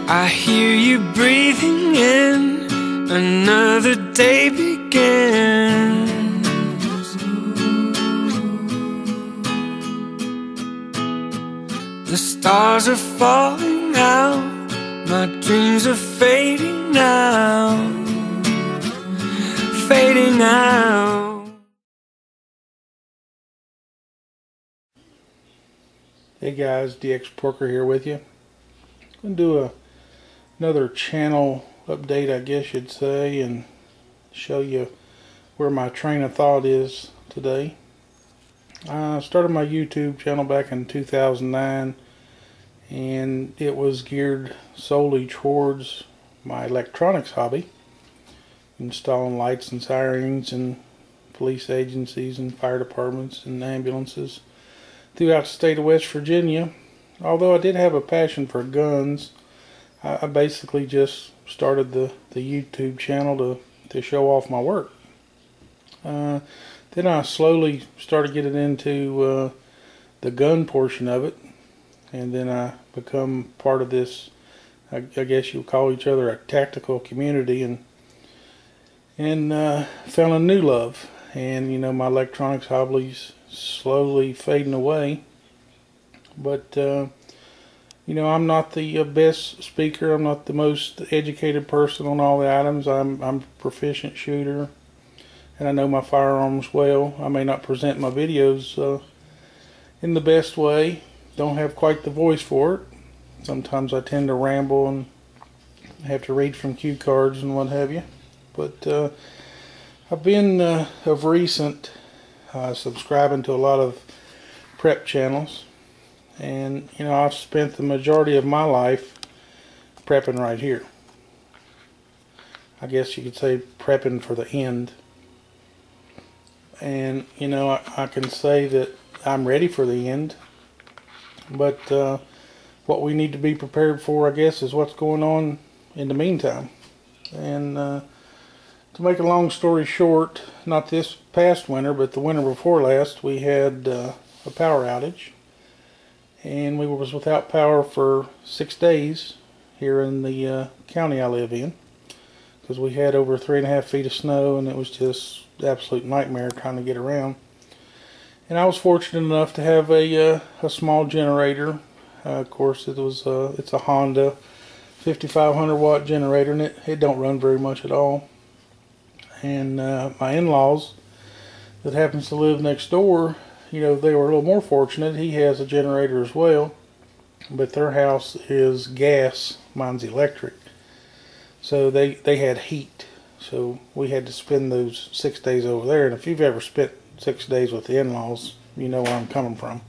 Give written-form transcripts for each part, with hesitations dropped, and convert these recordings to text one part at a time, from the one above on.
I hear you breathing in, another day begins. The stars are falling out, my dreams are fading now, fading out. Hey guys, DX Porker here with you. I'm going to do another channel update, I guess you'd say, and show you where my train of thought is today. I started my YouTube channel back in 2009, and it was geared solely towards my electronics hobby, installing lights and sirens in police agencies and fire departments and ambulances throughout the state of West Virginia. Although I did have a passion for guns, I basically just started the YouTube channel to show off my work. Then I slowly started getting into the gun portion of it, and then I become part of this, I guess you'll call each other a tactical community, and found a new love. And you know, my electronics hobby's slowly fading away, but you know, I'm not the best speaker. I'm not the most educated person on all the items. I'm a proficient shooter, and I know my firearms well. I may not present my videos in the best way. Don't have quite the voice for it. Sometimes I tend to ramble and have to read from cue cards and what have you. But I've been of recent subscribing to a lot of prep channels, and you know, I've spent the majority of my life prepping right here. I guess you could say prepping for the end. And you know, I can say that I'm ready for the end, but what we need to be prepared for, I guess, is what's going on in the meantime. And to make a long story short, not this past winter, but the winter before last, we had a power outage, and we was without power for 6 days here in the county I live in, because we had over 3.5 feet of snow, and it was just absolute nightmare trying to get around. And I was fortunate enough to have a small generator. Of course, it's a Honda 5500 watt generator, and it don't run very much at all. And my in-laws that happens to live next door, you know, they were a little more fortunate. He has a generator as well, but their house is gas, mine's electric. So they had heat. So we had to spend those 6 days over there. And if you've ever spent 6 days with the in-laws, you know where I'm coming from.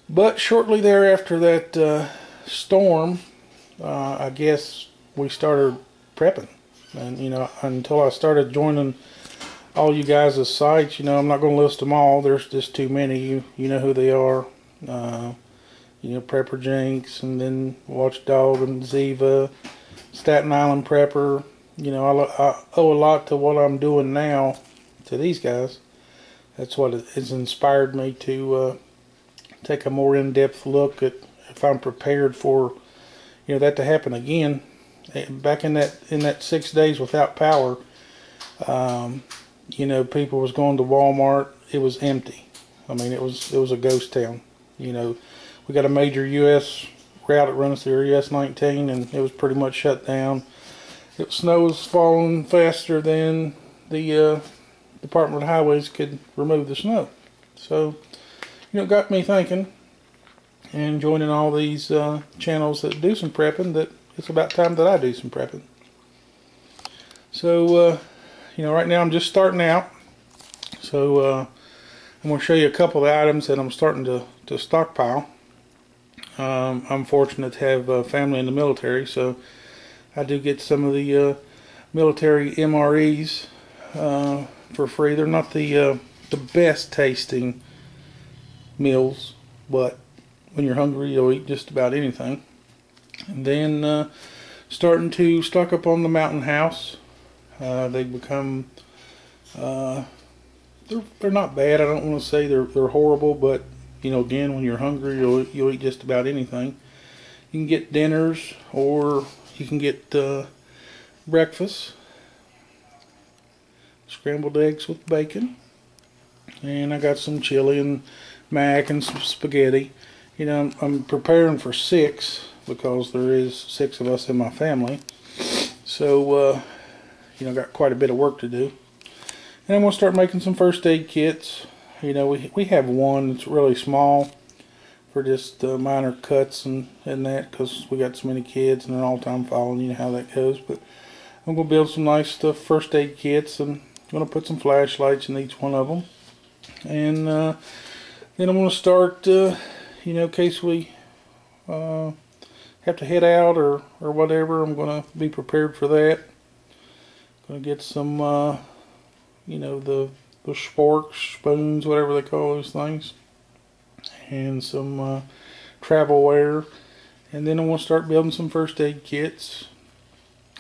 But shortly thereafter that storm, I guess we started prepping. And you know, until I started joining all you guys' sites, you know, I'm not going to list them all. There's just too many. You know who they are. You know, Prepper Jinx, and then Watchdog and Ziva, Staten Island Prepper. You know, I owe a lot to what I'm doing now to these guys. That's what has inspired me to take a more in-depth look at if I'm prepared for, you know, that to happen again. Back in that 6 days without power, you know, people was going to Walmart. It was empty. I mean, it was a ghost town. You know, we got a major U.S. route that runs through US 19, and it was pretty much shut down. Snow was falling faster than the Department of Highways could remove the snow. So, you know, it got me thinking, and joining all these channels that do some prepping, that it's about time that I do some prepping. So, you know, right now I'm just starting out. So, I'm going to show you a couple of items that I'm starting to stockpile. I'm fortunate to have family in the military, so I do get some of the military MREs for free. They're not the best tasting meals, but when you're hungry, you'll eat just about anything. And then starting to stock up on the Mountain House. They become they're not bad. I don't want to say they're horrible, but you know, again, when you're hungry, you'll eat just about anything. You can get dinners, or you can get breakfast. Scrambled eggs with bacon. And I got some chili and mac and some spaghetti. You know, I'm preparing for 6 because there is 6 of us in my family. So, you know, got quite a bit of work to do. And I'm going to start making some first aid kits. You know, we have one that's really small for just minor cuts and that, because we got so many kids and they're all time falling. You know how that goes. But I'm going to build some nice first aid kits, and I'm going to put some flashlights in each one of them. And then I'm going to start, you know, in case we have to head out or whatever. I'm going to be prepared for that. Going to get some, you know, the sporks, spoons, whatever they call those things, and some travel wear. And then I'm going to start building some first aid kits.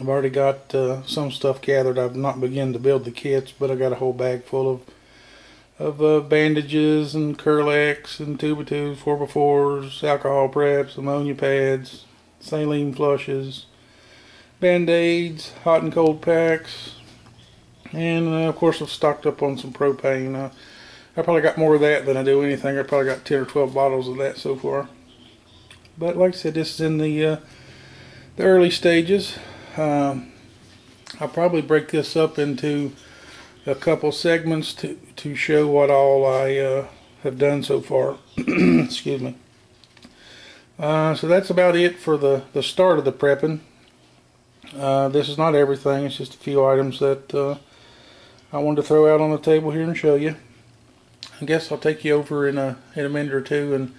I've already got some stuff gathered. I've not begun to build the kits, but I got a whole bag full of bandages and Curlex and 2x2s, 4x4s, alcohol preps, ammonia pads, saline flushes, band-aids, hot and cold packs, and of course I've stocked up on some propane. I probably got more of that than I do anything. I probably got 10 or 12 bottles of that so far. But like I said, this is in the early stages. I'll probably break this up into a couple segments to show what all I have done so far. Excuse me. So that's about it for the start of the prepping. This is not everything. It's just a few items that I wanted to throw out on the table here and show you. I guess I'll take you over in a minute or two and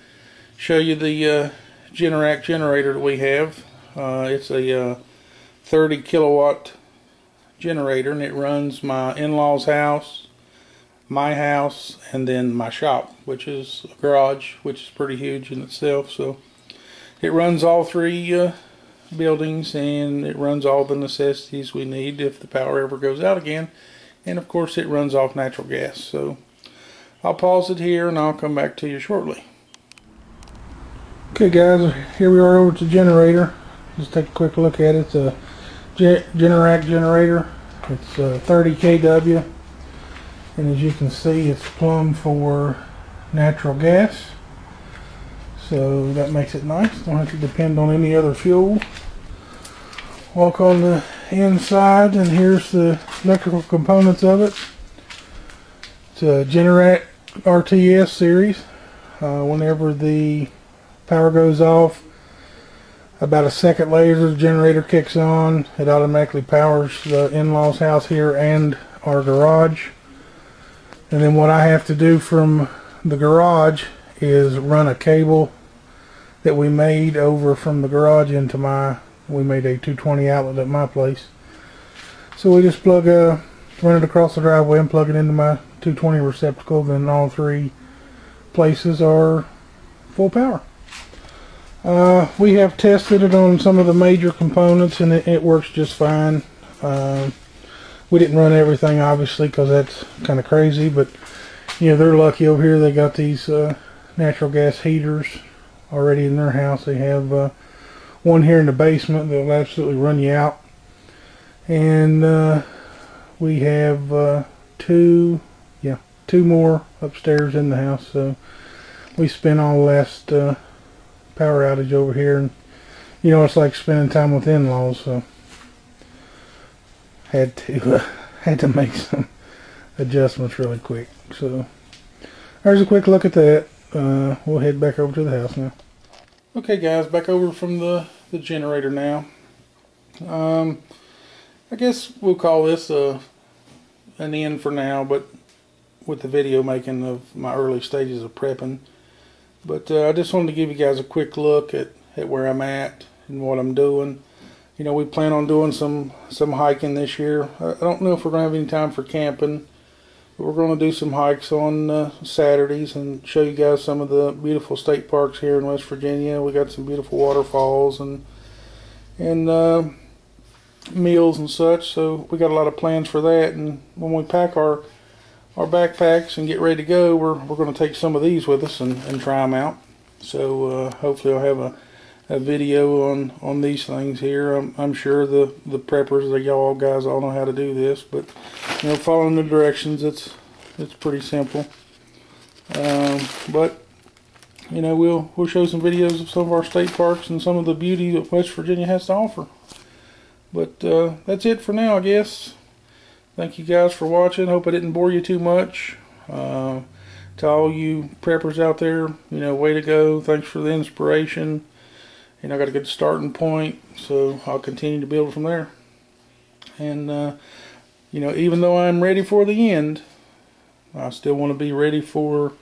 show you the Generac generator that we have. It's a 30 kilowatt generator, and it runs my in-laws house, my house, and then my shop, which is a garage, which is pretty huge in itself. So it runs all 3 buildings, and it runs all the necessities we need if the power ever goes out again. And of course it runs off natural gas. So I'll pause it here and I'll come back to you shortly. Okay guys, here we are over at the generator. Just take a quick look at it. It's a Generac generator. It's 30 kW, and as you can see, it's plumbed for natural gas, so that makes it nice. Don't have to depend on any other fuel. Walk on the inside, and here's the electrical components of it. It's a Generac RTS series. Whenever the power goes off, about a second later the generator kicks on. It automatically powers the in-laws house here and our garage. And then what I have to do from the garage is run a cable that we made over from the garage into we made a 220 outlet at my place. So we just run it across the driveway and plug it into my 220 receptacle. Then all 3 places are full power. We have tested it on some of the major components, and it works just fine. We didn't run everything, obviously, because that's kind of crazy, but you know, they're lucky over here. They got these natural gas heaters already in their house. They have one here in the basement that'll absolutely run you out, and we have 2 more upstairs in the house. So we spent all the last power outage over here, and you know, it's like spending time with in-laws, so had to make some adjustments really quick. So there's a quick look at that. We'll head back over to the house now. Okay guys, back over from the generator now. I guess we'll call this an end for now, but with the video making of my early stages of prepping. But I just wanted to give you guys a quick look at where I'm at and what I'm doing. You know, we plan on doing some hiking this year. I don't know if we're going to have any time for camping, but we're going to do some hikes on Saturdays and show you guys some of the beautiful state parks here in West Virginia. We got some beautiful waterfalls and meals and such. So we got a lot of plans for that. And when we pack our backpacks and get ready to go, we're going to take some of these with us and try them out. So hopefully I'll have a video on these things here. I'm sure the preppers, y'all guys all know how to do this, but you know, following the directions, it's pretty simple. But you know, we'll show some videos of some of our state parks and some of the beauty that West Virginia has to offer. But that's it for now, I guess. Thank you guys for watching. Hope I didn't bore you too much. To all you preppers out there, you know, way to go. Thanks for the inspiration. You know, I got a good starting point, so I'll continue to build from there. And you know, even though I'm ready for the end, I still want to be ready for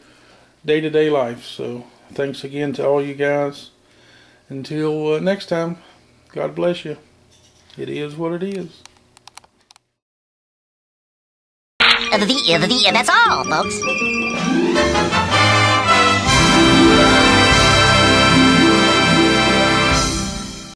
day-to-day life. So thanks again to all you guys. Until next time, God bless you. It is what it is. That's all, folks.